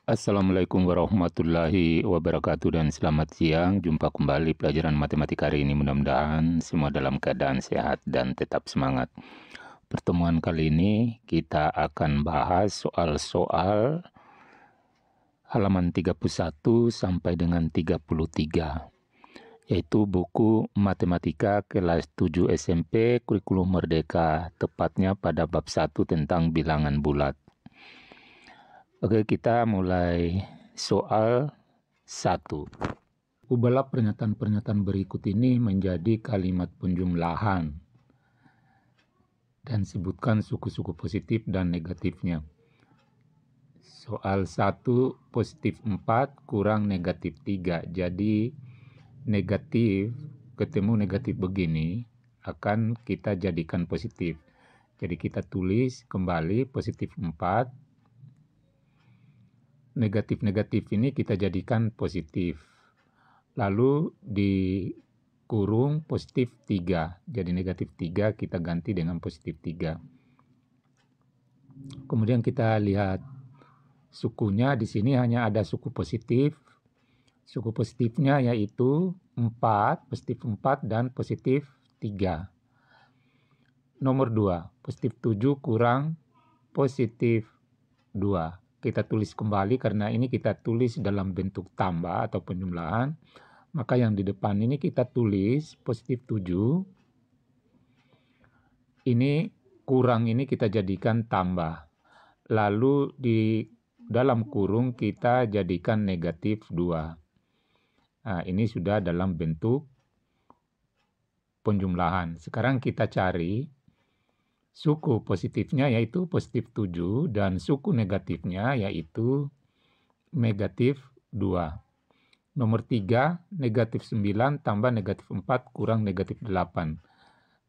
Assalamualaikum warahmatullahi wabarakatuh dan selamat siang. Jumpa kembali pelajaran matematika hari ini. Mudah-mudahan semua dalam keadaan sehat dan tetap semangat. Pertemuan kali ini kita akan bahas soal-soal halaman 31 sampai dengan 33, yaitu buku Matematika kelas 7 SMP Kurikulum Merdeka, tepatnya pada bab 1 tentang bilangan bulat. Oke, kita mulai soal 1. Ubahlah pernyataan-pernyataan berikut ini menjadi kalimat penjumlahan dan sebutkan suku-suku positif dan negatifnya. Soal 1, positif 4 kurang negatif 3. Jadi negatif ketemu negatif begini akan kita jadikan positif. Jadi kita tulis kembali positif 4. Negatif-negatif ini kita jadikan positif. Lalu di kurung positif 3. Jadi negatif 3 kita ganti dengan positif 3. Kemudian kita lihat sukunya. Di sini hanya ada suku positif. Suku positifnya yaitu 4, positif 4 dan positif 3. Nomor 2, positif 7 kurang positif 2. Kita tulis kembali karena ini kita tulis dalam bentuk tambah atau penjumlahan. Maka yang di depan ini kita tulis positif 7. Ini kurang ini kita jadikan tambah. Lalu di dalam kurung kita jadikan negatif 2. Nah, ini sudah dalam bentuk penjumlahan. Sekarang kita cari suku positifnya yaitu positif 7 dan suku negatifnya yaitu negatif 2. Nomor 3, negatif 9 tambah negatif 4 kurang negatif 8.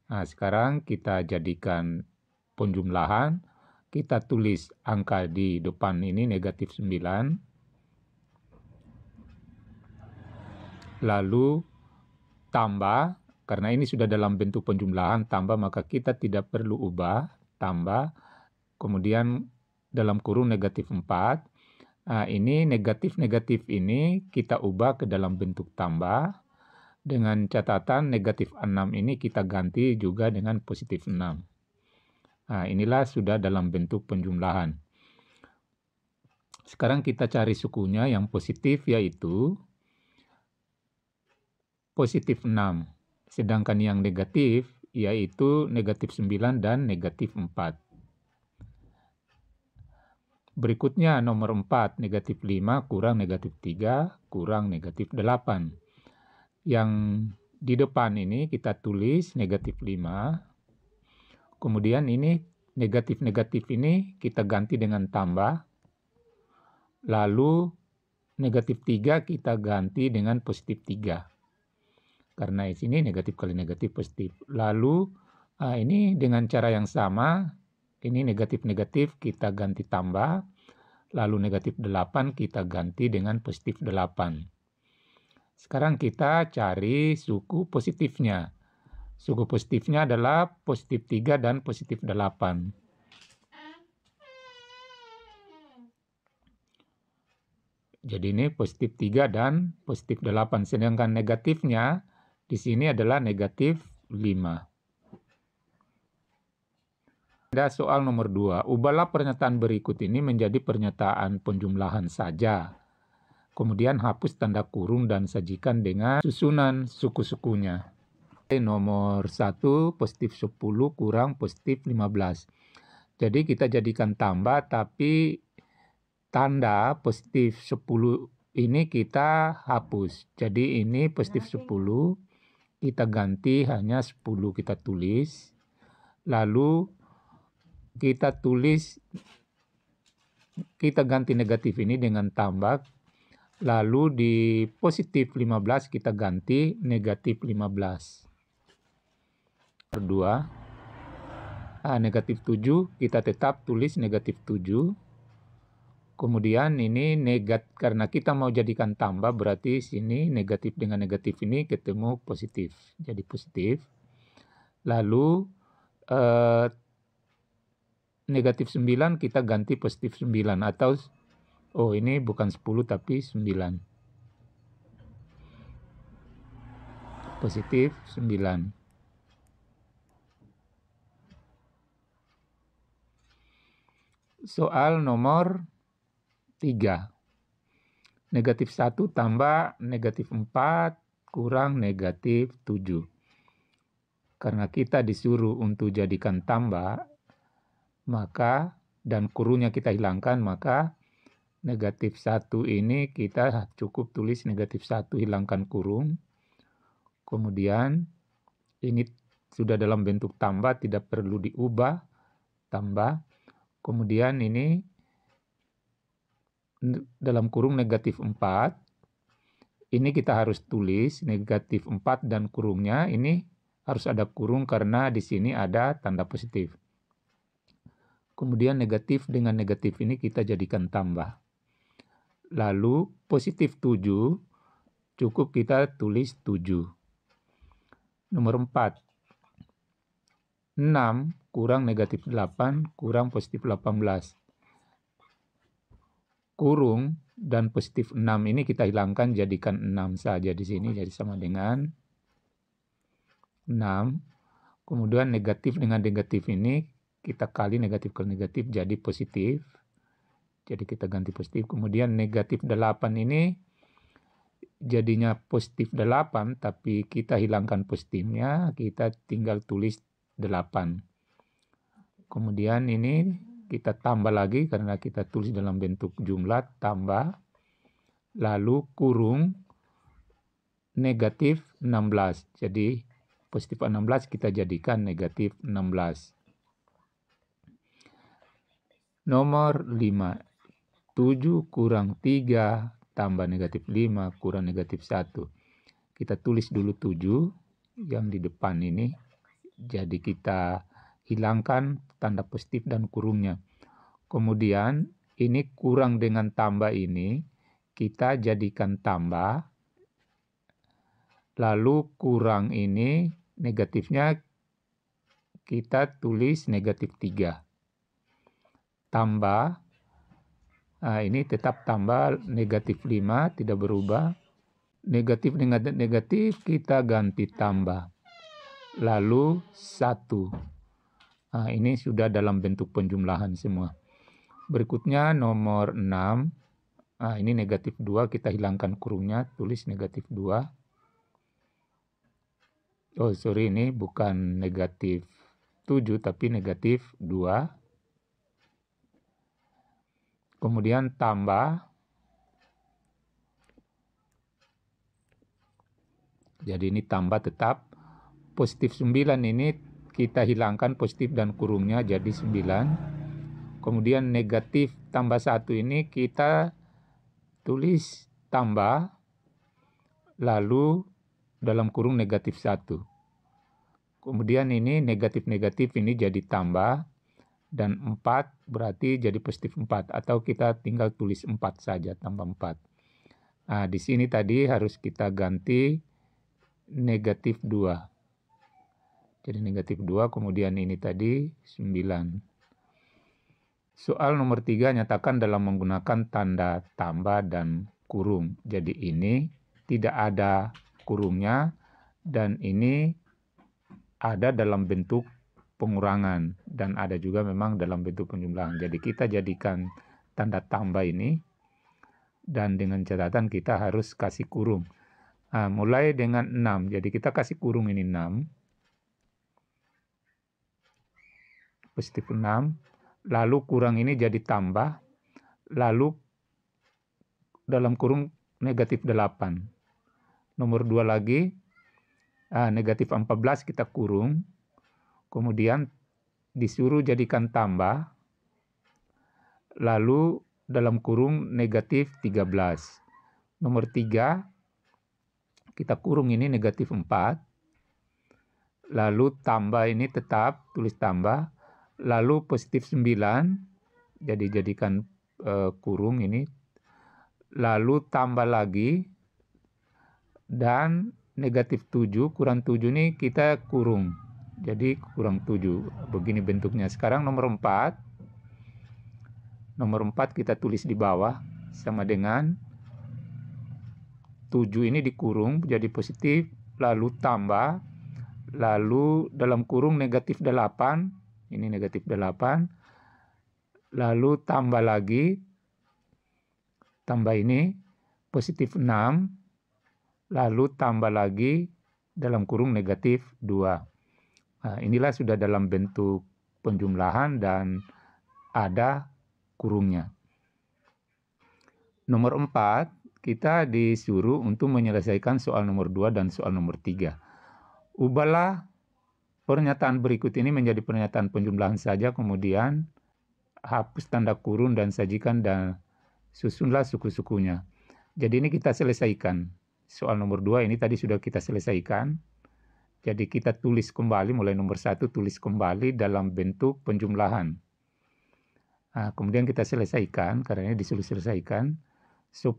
Nah, sekarang kita jadikan penjumlahan. Kita tulis angka di depan ini negatif 9. Lalu tambah. Karena ini sudah dalam bentuk penjumlahan tambah, maka kita tidak perlu ubah, tambah. Kemudian dalam kurung negatif 4. Nah, ini negatif-negatif ini kita ubah ke dalam bentuk tambah. Dengan catatan negatif 6 ini kita ganti juga dengan positif 6. Nah, inilah sudah dalam bentuk penjumlahan. Sekarang kita cari sukunya yang positif yaitu positif 6. Sedangkan yang negatif yaitu negatif 9 dan negatif 4. Berikutnya nomor 4, negatif 5 kurang negatif 3 kurang negatif 8. Yang di depan ini kita tulis negatif 5. Kemudian ini negatif-negatif ini kita ganti dengan tambah. Lalu negatif 3 kita ganti dengan positif 3. Karena di sini negatif kali negatif positif. Lalu ini dengan cara yang sama, ini negatif-negatif kita ganti tambah. Lalu negatif 8 kita ganti dengan positif 8. Sekarang kita cari suku positifnya. Suku positifnya adalah positif 3 dan positif 8. Jadi ini positif 3 dan positif 8. Sedangkan negatifnya di sini adalah negatif 5. Ada soal nomor 2. Ubahlah pernyataan berikut ini menjadi pernyataan penjumlahan saja. Kemudian hapus tanda kurung dan sajikan dengan susunan suku-sukunya. Nomor 1, positif 10 kurang positif 15. Jadi kita jadikan tambah, tapi tanda positif 10 ini kita hapus. Jadi ini positif 10, kita ganti hanya 10 kita tulis. Lalu kita ganti negatif ini dengan tambah. Lalu di positif 15 kita ganti negatif 15. Kedua, negatif 7 kita tetap tulis negatif 7. Kemudian ini karena kita mau jadikan tambah, berarti sini negatif dengan negatif ini ketemu positif. Jadi positif. Lalu negatif 9 kita ganti positif 9 atau Oh, ini bukan 10 tapi 9. Positif 9. Soal nomor 3. Negatif 1 tambah negatif 4 kurang negatif 7. Karena kita disuruh untuk jadikan tambah, maka dan kurungnya kita hilangkan, maka negatif 1 ini kita cukup tulis negatif 1 hilangkan kurung. Kemudian ini sudah dalam bentuk tambah, tidak perlu diubah, tambah. Kemudian ini dalam kurung negatif 4, ini kita harus tulis negatif 4 dan kurungnya ini harus ada kurung karena di sini ada tanda positif. Kemudian negatif dengan negatif ini kita jadikan tambah. Lalu positif 7, cukup kita tulis 7. Nomor 4. 6 kurang negatif 8 kurang positif 18. Kurung dan positif 6 ini kita hilangkan, jadikan 6 saja di sini, jadi sama dengan 6. Kemudian negatif dengan negatif ini kita kali negatif ke negatif jadi positif. Jadi kita ganti positif. Kemudian negatif 8 ini jadinya positif 8, tapi kita hilangkan positifnya, kita tinggal tulis 8. Kemudian ini kita tambah lagi karena kita tulis dalam bentuk jumlah, tambah. Lalu kurung negatif 16. Jadi positif 16 kita jadikan negatif 16. Nomor 5. 7 kurang 3 tambah negatif 5 kurang negatif 1. Kita tulis dulu 7 yang di depan ini. Jadi kita hilangkan tanda positif dan kurungnya. Kemudian ini kurang dengan tambah ini kita jadikan tambah. Lalu kurang ini negatifnya kita tulis negatif 3. Tambah. Nah, ini tetap tambah negatif 5, tidak berubah. Negatif dengan negatif kita ganti tambah. Lalu 1. Nah, ini sudah dalam bentuk penjumlahan semua. Berikutnya nomor 6. Nah, ini negatif 2, kita hilangkan kurungnya, tulis negatif 2. Oh, sorry, ini bukan negatif 7, tapi negatif 2. Kemudian tambah. Jadi ini tambah tetap. Positif 9 ini kita hilangkan positif dan kurungnya jadi 9. Kemudian negatif tambah 1 ini kita tulis tambah. Lalu dalam kurung negatif 1. Kemudian ini negatif-negatif ini jadi tambah. Dan 4 berarti jadi positif 4. Atau kita tinggal tulis 4 saja, tambah 4. Nah, di sini tadi harus kita ganti negatif 2. Jadi negatif 2, kemudian ini tadi 9. Soal nomor 3, nyatakan dalam menggunakan tanda tambah dan kurung. Jadi ini tidak ada kurungnya dan ini ada dalam bentuk pengurangan dan ada juga memang dalam bentuk penjumlahan. Jadi kita jadikan tanda tambah ini dan dengan catatan kita harus kasih kurung. Nah, mulai dengan 6. Jadi kita kasih kurung ini 6. Positif 6. Lalu kurang ini jadi tambah. Lalu dalam kurung negatif 8. Nomor 2 lagi. Negatif 14 kita kurung. Kemudian disuruh jadikan tambah. Lalu dalam kurung negatif 13. Nomor 3, kita kurung ini negatif 4. Lalu tambah ini tetap, tulis tambah. Lalu positif 9, jadi jadikan kurung ini. Lalu tambah lagi. Dan negatif 7, kurang 7 ini kita kurung. Jadi kurang 7. Begini bentuknya. Sekarang nomor 4. Nomor 4 kita tulis di bawah. sama dengan 7 ini dikurung jadi positif, lalu tambah, lalu dalam kurung negatif 8, ini negatif 8, lalu tambah lagi, tambah ini positif 6, lalu tambah lagi dalam kurung negatif 2. Nah, inilah sudah dalam bentuk penjumlahan dan ada kurungnya. Nomor 4, kita disuruh untuk menyelesaikan soal nomor 2 dan soal nomor 3. Ubahlah pernyataan berikut ini menjadi pernyataan penjumlahan saja, kemudian hapus tanda kurung dan sajikan dan susunlah suku-sukunya. Jadi ini kita selesaikan. Soal nomor 2 ini tadi sudah kita selesaikan. Jadi kita tulis kembali, mulai nomor 1 tulis kembali dalam bentuk penjumlahan. Nah, kemudian kita selesaikan, karena ini disuruh selesaikan. 10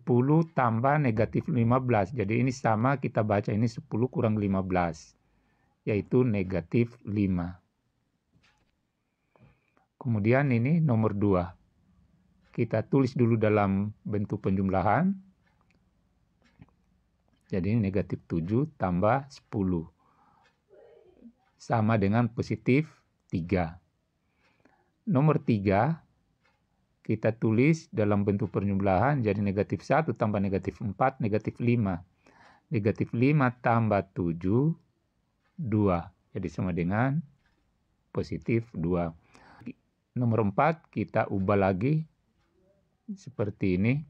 tambah negatif 15. Jadi ini sama, kita baca ini 10 kurang 15. Yaitu negatif 5. Kemudian ini nomor 2. Kita tulis dulu dalam bentuk penjumlahan. Jadi ini negatif 7 tambah 10. Sama dengan positif 3. Nomor 3, kita tulis dalam bentuk penjumlahan, jadi negatif 1 tambah negatif 4, negatif 5. Negatif 5 tambah 7, 2. Jadi sama dengan positif 2. Nomor 4 kita ubah lagi seperti ini.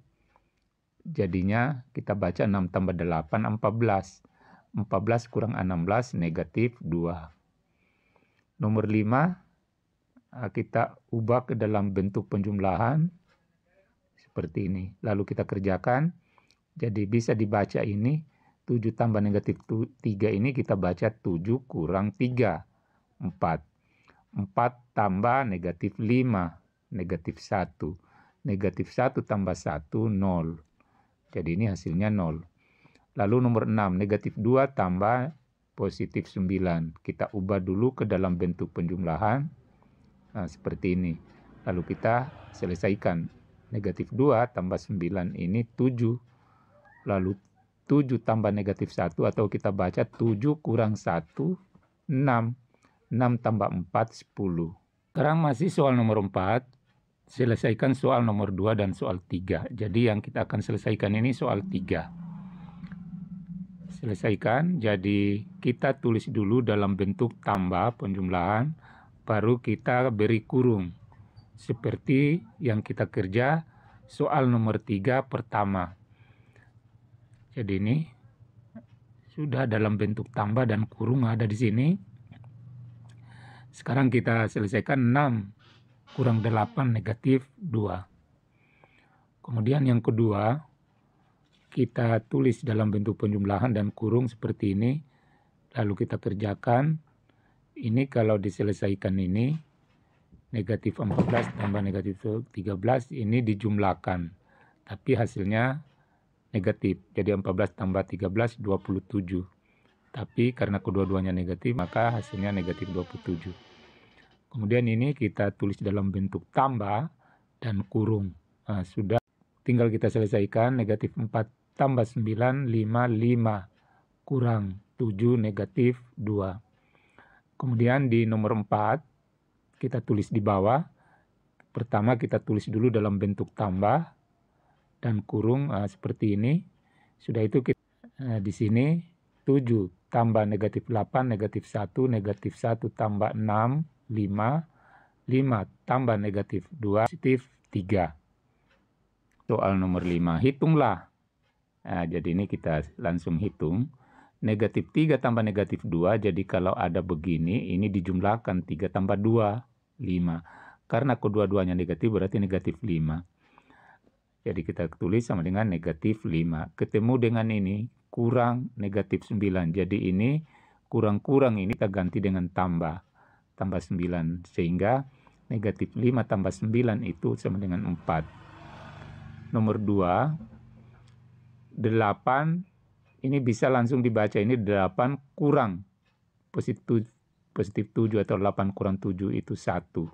Jadinya kita baca 6 tambah 8, 14. 14 kurang 16, negatif 2. Nomor 5 kita ubah ke dalam bentuk penjumlahan seperti ini. Lalu kita kerjakan. Jadi bisa dibaca ini 7 tambah negatif 3 ini kita baca 7 kurang 3, 4. 4 tambah negatif 5, negatif 1. Negatif 1 tambah 1, 0. Jadi ini hasilnya 0. Lalu nomor 6, negatif 2 tambah positif 9. Kita ubah dulu ke dalam bentuk penjumlahan. Nah, seperti ini. Lalu kita selesaikan. Negatif 2 tambah 9 ini 7. Lalu 7 tambah negatif 1 atau kita baca 7 kurang 1, 6. 6 tambah 4, 10. Sekarang masih soal nomor 4. Selesaikan soal nomor 2 dan soal 3. Jadi yang kita akan selesaikan ini soal 3. Selesaikan, jadi kita tulis dulu dalam bentuk tambah penjumlahan, baru kita beri kurung. Seperti yang kita kerja soal nomor 3 pertama. Jadi ini sudah dalam bentuk tambah dan kurung ada di sini. Sekarang kita selesaikan 6 kurang 8 negatif 2. Kemudian yang kedua, kita tulis dalam bentuk penjumlahan dan kurung seperti ini. Lalu kita kerjakan. Ini kalau diselesaikan ini, negatif 14 tambah negatif 13 ini dijumlahkan. Tapi hasilnya negatif. Jadi 14 tambah 13, 27. Tapi karena kedua-duanya negatif, maka hasilnya negatif 27. Kemudian ini kita tulis dalam bentuk tambah dan kurung. Nah, sudah tinggal kita selesaikan. Negatif 4 tambah 9, 5, 5. Kurang 7, negatif 2. Kemudian di nomor 4, kita tulis di bawah. Pertama kita tulis dulu dalam bentuk tambah dan kurung seperti ini. Sudah itu kita di sini 7 tambah negatif 8, negatif 1, negatif 1 tambah 6, 5, 5 tambah negatif 2, positif 3. Soal nomor 5, hitunglah. Nah, jadi ini kita langsung hitung. Negatif 3 tambah negatif 2, jadi kalau ada begini, ini dijumlahkan 3 tambah 2, 5. Karena kedua-duanya negatif, berarti negatif 5. Jadi kita tulis sama dengan negatif 5. Ketemu dengan ini, kurang negatif 9. Jadi ini kurang-kurang ini kita ganti dengan tambah 9. Sehingga negatif 5 tambah 9 itu sama dengan 4. Nomor 2, 8. Ini bisa langsung dibaca, ini 8 kurang positif 7 atau 8 kurang 7 itu 1.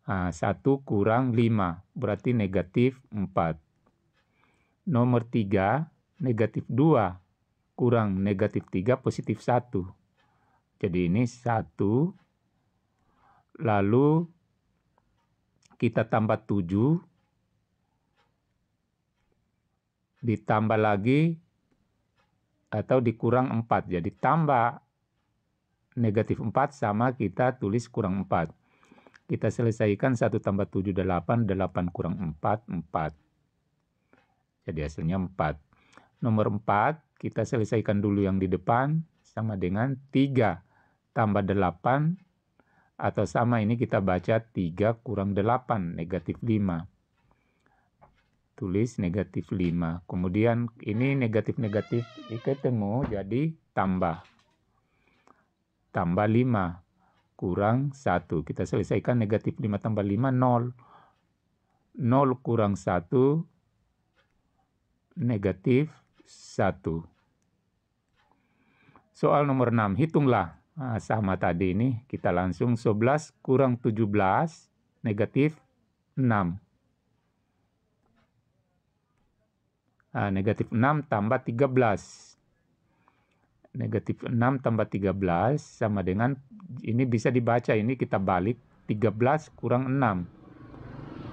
1 kurang 5, berarti negatif 4. Nomor 3, negatif 2 kurang negatif 3, positif 1. Jadi ini 1, lalu kita tambah 7, ditambah lagi atau dikurang 4. Jadi tambah negatif 4 sama kita tulis kurang 4. Kita selesaikan 1 tambah 7, 8. 8 kurang 4, 4. Jadi hasilnya 4. Nomor 4, kita selesaikan dulu yang di depan, sama dengan 3 tambah 8, atau sama ini kita baca 3 kurang 8, negatif 5. Tulis negatif 5. Kemudian ini negatif-negatif ketemu, jadi tambah. Tambah 5 kurang 1. Kita selesaikan negatif 5 tambah 5, 0. 0 kurang 1, negatif 1. Soal nomor 6, hitunglah. Sama tadi ini, kita langsung 11 kurang 17, negatif 6. Negatif 6 tambah 13. Negatif 6 tambah 13 sama dengan, ini bisa dibaca, ini kita balik, 13 kurang 6,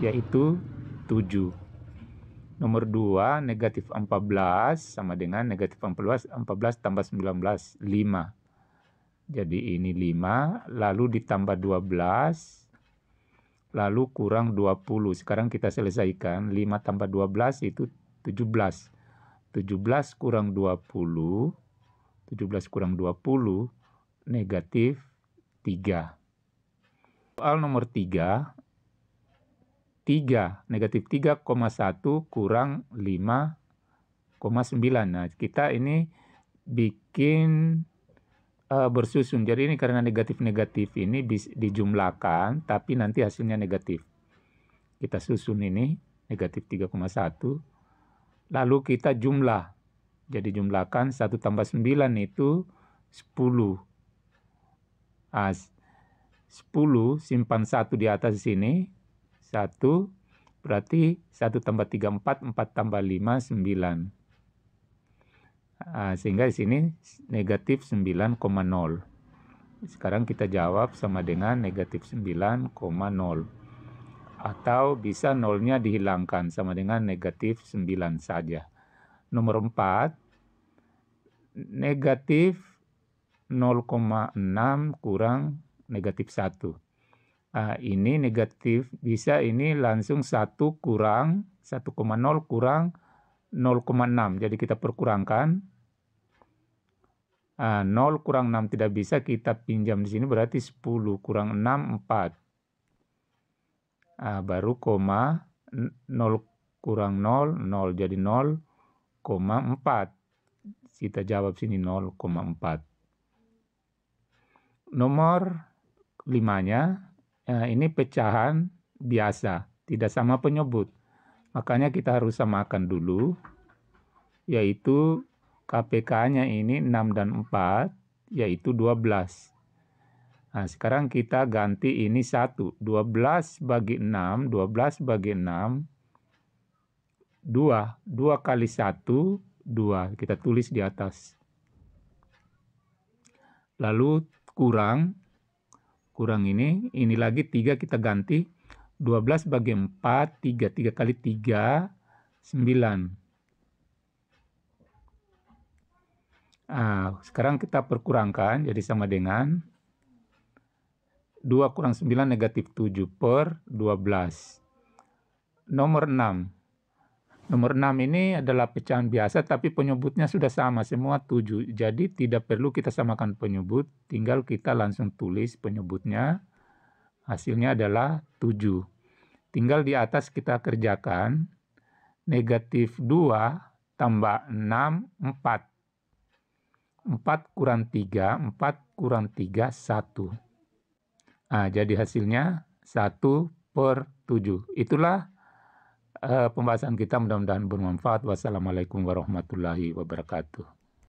yaitu 7. Nomor 2, negatif 14 sama dengan negatif 14 tambah 19, 5. Jadi ini 5, lalu ditambah 12, lalu kurang 20. Sekarang kita selesaikan, 5 tambah 12 itu 17. 17 kurang 20, 17 kurang 20, negatif 3. Soal nomor 3, negatif 3,1 kurang 5,9. Nah, kita ini bikin bersusun. Jadi ini karena negatif-negatif ini dijumlahkan, tapi nanti hasilnya negatif. Kita susun ini, negatif 3,1. Lalu kita jumlah. Jadi jumlahkan 1 tambah 9 itu 10. 10 simpan 1 di atas sini. 1 berarti 1 tambah 3, 4. 4 tambah 5, 9. Sehingga di sini negatif 9,0. Sekarang kita jawab sama dengan negatif 9,0. Atau bisa nolnya dihilangkan sama dengan negatif 9 saja. Nomor 4, negatif 0,6 kurang negatif 1. Ini negatif, bisa ini langsung 1 kurang 1,0 kurang 0,6. Jadi kita perkurangkan. 0 kurang 6 tidak bisa, kita pinjam di sini, berarti 10 kurang 6, 4. Baru koma, 0 kurang 0, 0. Jadi 0,4. Kita jawab sini 0,4. Nomor 5-nya, ini pecahan biasa, tidak sama penyebut. Makanya kita harus samakan dulu, yaitu KPK-nya ini 6 dan 4, yaitu 12. Sekarang kita ganti ini 1. 12 bagi 6, 12 bagi 6, 2. 2 kali 1, 2. Kita tulis di atas. Lalu kurang ini lagi 3 kita ganti. 12 bagi 4, 3. 3 kali 3, 9. Sekarang kita perkurangkan, jadi sama dengan 2 kurang 9, negatif 7 per 12. Nomor 6. Nomor 6 ini adalah pecahan biasa, tapi penyebutnya sudah sama, semua 7. Jadi tidak perlu kita samakan penyebut, tinggal kita langsung tulis penyebutnya. Hasilnya adalah 7. Tinggal di atas kita kerjakan, negatif 2 tambah 6, 4. 4 kurang 3, 4 kurang 3, 1. Jadi hasilnya 1 per 7. Itulah pembahasan kita, mudah-mudahan bermanfaat. Wassalamualaikum warahmatullahi wabarakatuh.